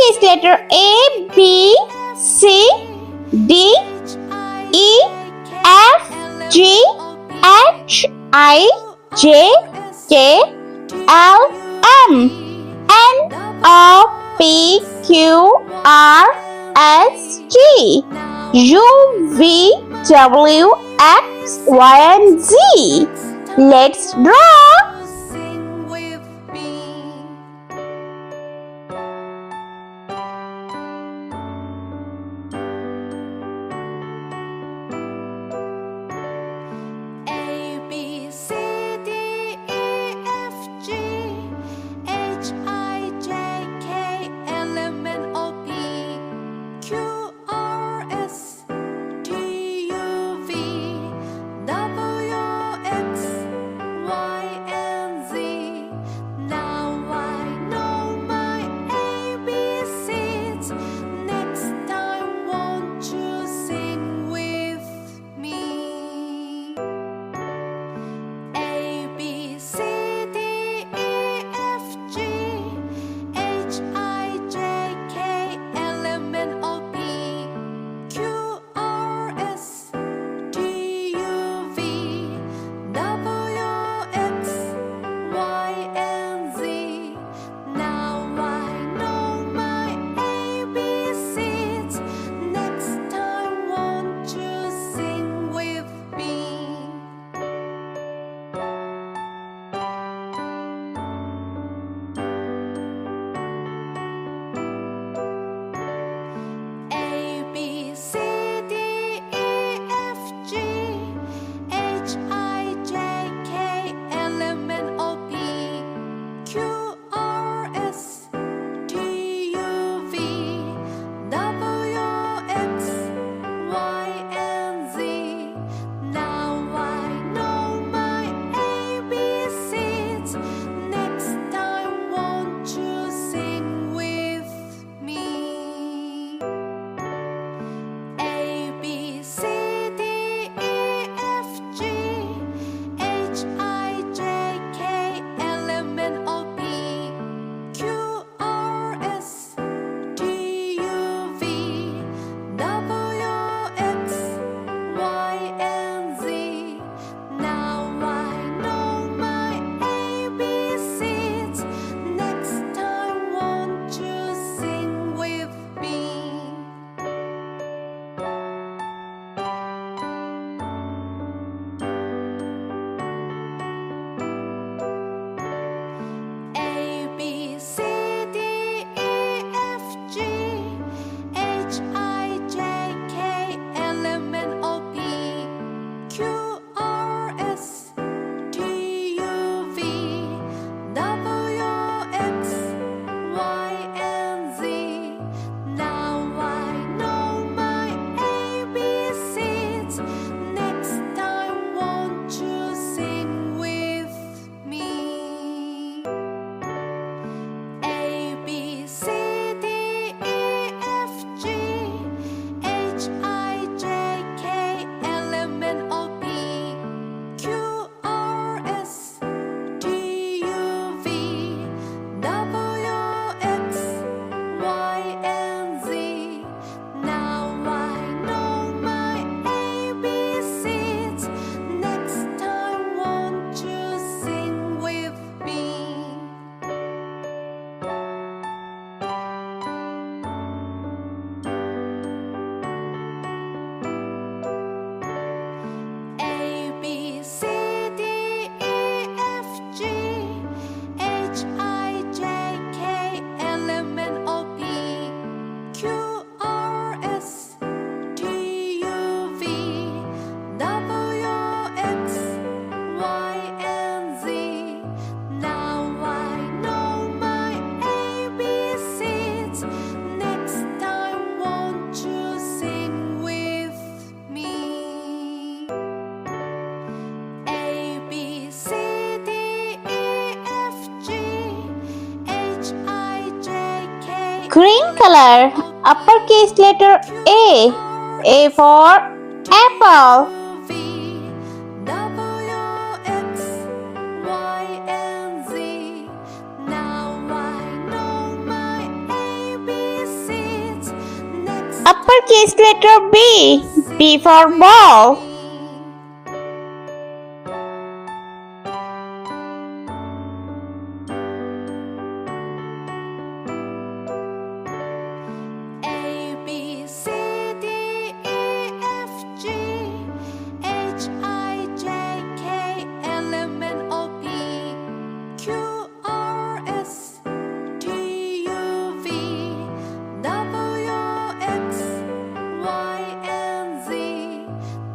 uppercase letter A, B, C, D, E, F, G, H, I, J, K, L, M, N, O, P, Q, R, S, T, U, V, W, X, Y, and Z. Let's draw. Green color, uppercase letter A. A for apple. Uppercase letter B. B for ball. A B C D E F G H I J K L M N O P Q R S T U V W X Y and Z.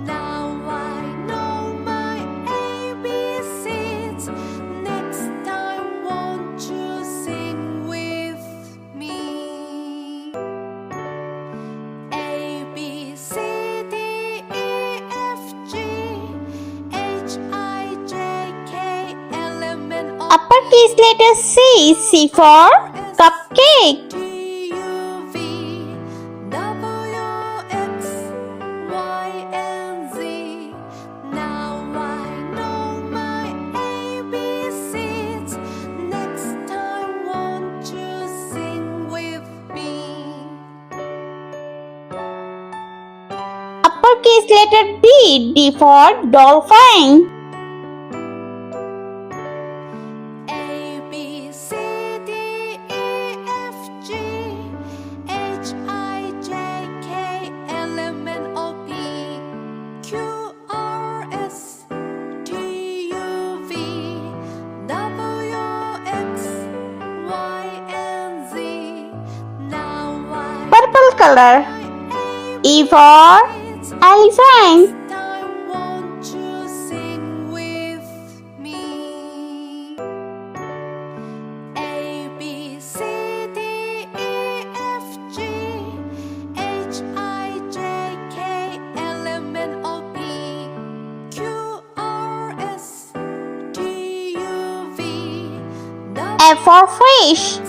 Now I know my ABCs. Next time, won't you sing with me? A B C D E F G H I J K L M N O P Uppercase letter C. C for cupcake. T U V W X Y and Z. Now I know my ABCs. Next time, won't you sing with me? Uppercase letter D. D for dolphin. A B C D E F G H I J K L M N O P Q R S T U V W X Y and Z. Now I Purple color. E for elephant. time, won't you sing with me? A B C D E F G H I J K L M N O P Q R S T U V F for fish.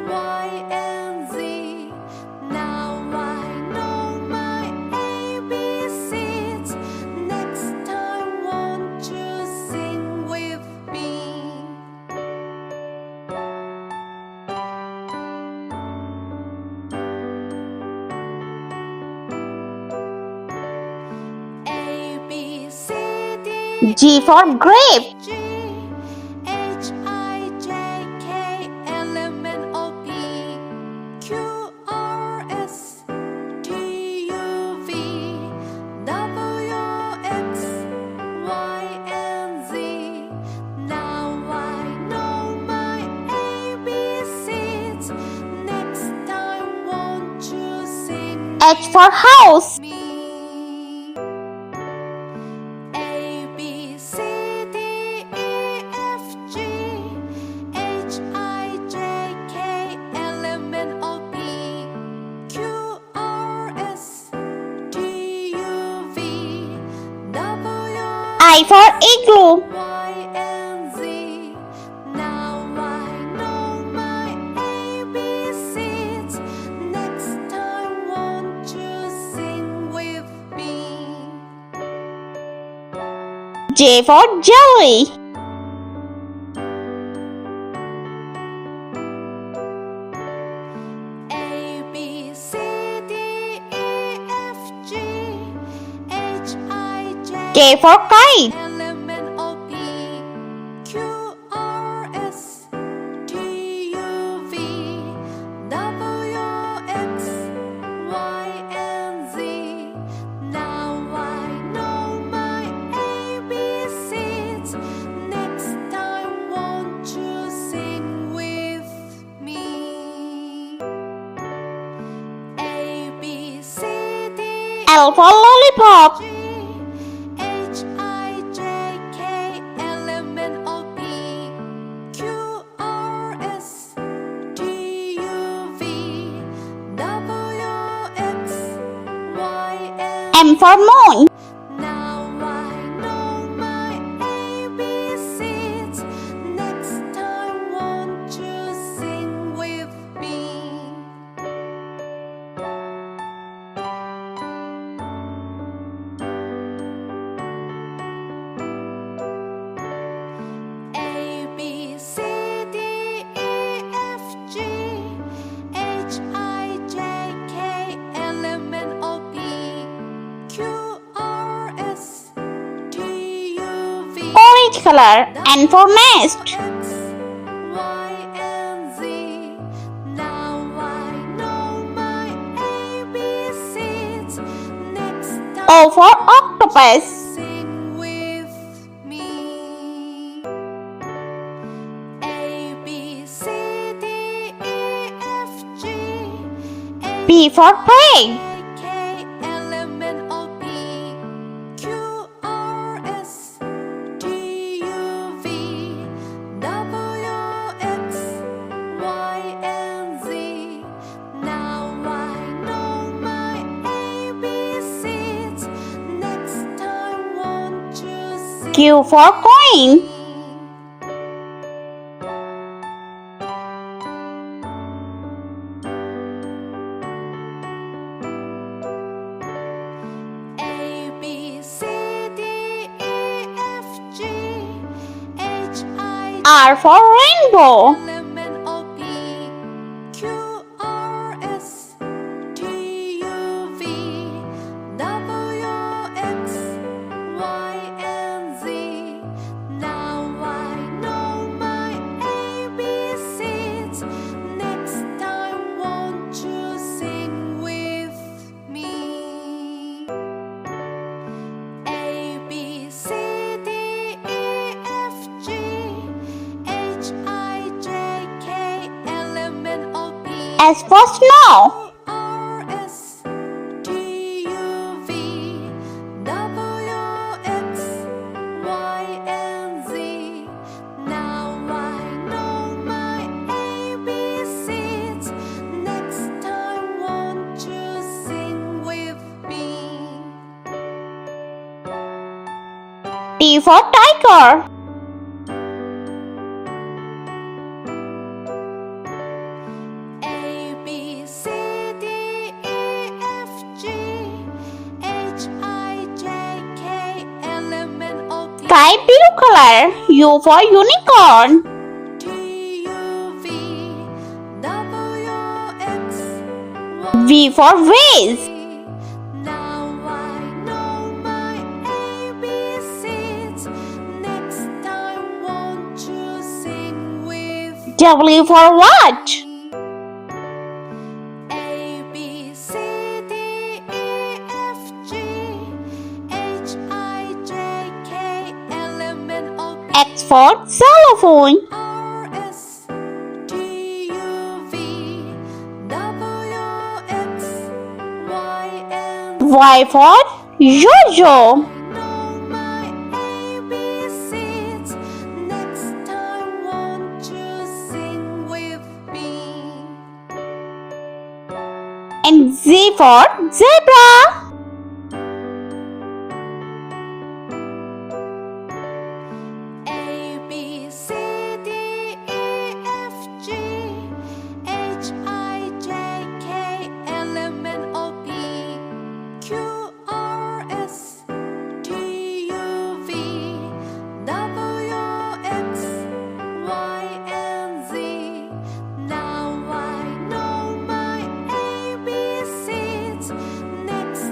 Y and Z. Now I know my ABCs. Next time, won't you sing with me? A B C D G for grape. G H I J K L M N O P Q R S T U V W X Y and Z. Now I know my ABCs. Next time, won't you sing H for house. me? A B C D E F G H I J K L M N O P Q R S T U V W I for igloo. Y and Z. Now I know my ABCs. Next time, won't you sing with me? J for jelly. A B C D E F G H I J K for kite. L M N O P Q R S T U V W X Y and Z. Now I know my ABCs. Next time, won't you sing with me? A B C D L for lollipop. G H I J K L M N O P Q R S T U V W X Y and M for moon. now I know my ABCs. Next time, won't you sing with me? A B C D E F G H I J K L color. N for nest. X, Y, and Z. Now I know my ABCs. Next time O for octopus. sing with me. A, B, C, D, E, F, G, H, P for pig. K, L, M, N, O, P, Q, R, S, T, U, V, W, X, Y, and Z. Now I know my ABCs. Next time won't you sing Q for coin. me? A, B, C, D, E, F, G, H, I, R for rainbow. L, M, N, O, P, Q, R, S, T, U, V, W, X, Y, and Z. Now I know my ABCs. Next time won't you sing with me? A, B, C, D, E, F, G, H, I, J, K, L, M, N, O, P, S for snow. Q, R, S, T, U, V, W, X, Y, and Z. Now I know my ABCs. Next time won't you sing with me? T for tiger. A, B, C, D, E, F, G, H, I, J, K, L, M, N, O, P, Sky blue color. U for unicorn. T, U, V, W, X, Y, V for vase. Z. Now I know my ABCs. Next time won't you sing with W for watch. A, B, C, D, E, F, G, H, I, J, K, L, M, N, O, P, X for xylophone. R, S, T, U, V, W, X, Y, and Z. Y for yo-yo. Know my ABCs. Next time won't you sing with me? And Z for zebra. A, B, C, D, E, F, G, H, I, J, K, L, M, N, O, P, Q, R, S, T, U, V, W, X, Y, and Z. Now I know my ABCs. Next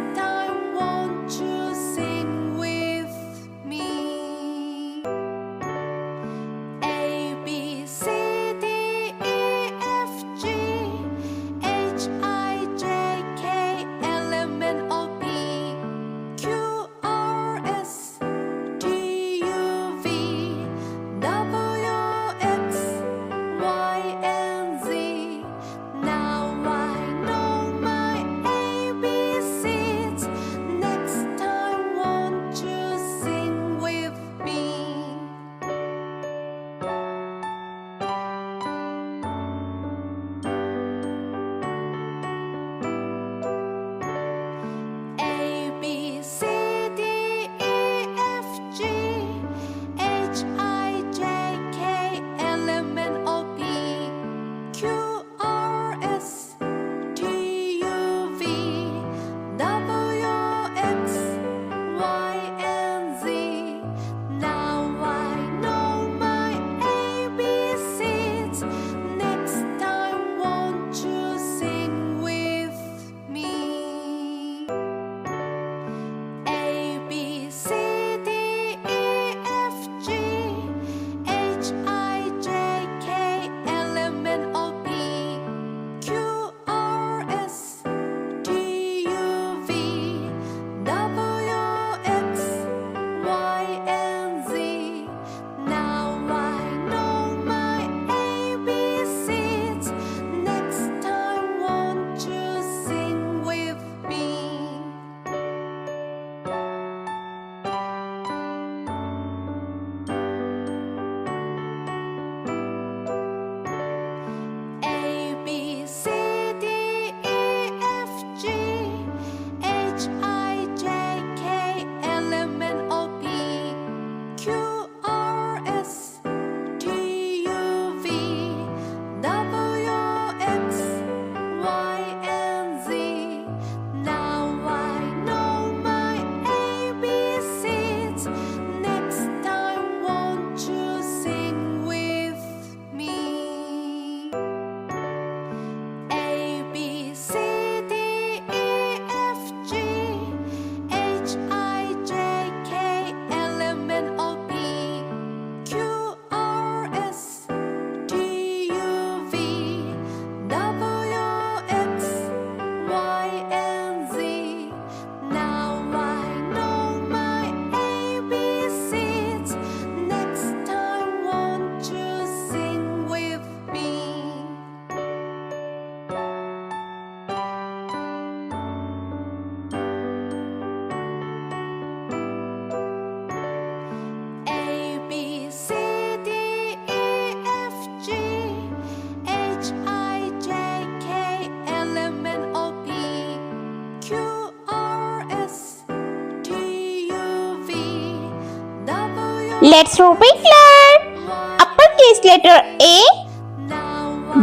Let's repeat learn. Uppercase letter A,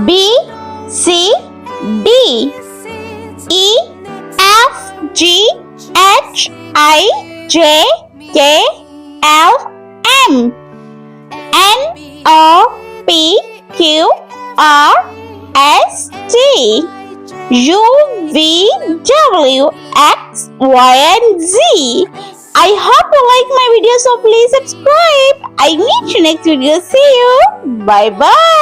B, C, D, E, F, G, H, I, J, K, L, M, N, O, P, Q, R, S, T, U, V, W, X, Y, and Z. I hope you like my video, so please subscribe. I meet you next video. See you. Bye bye.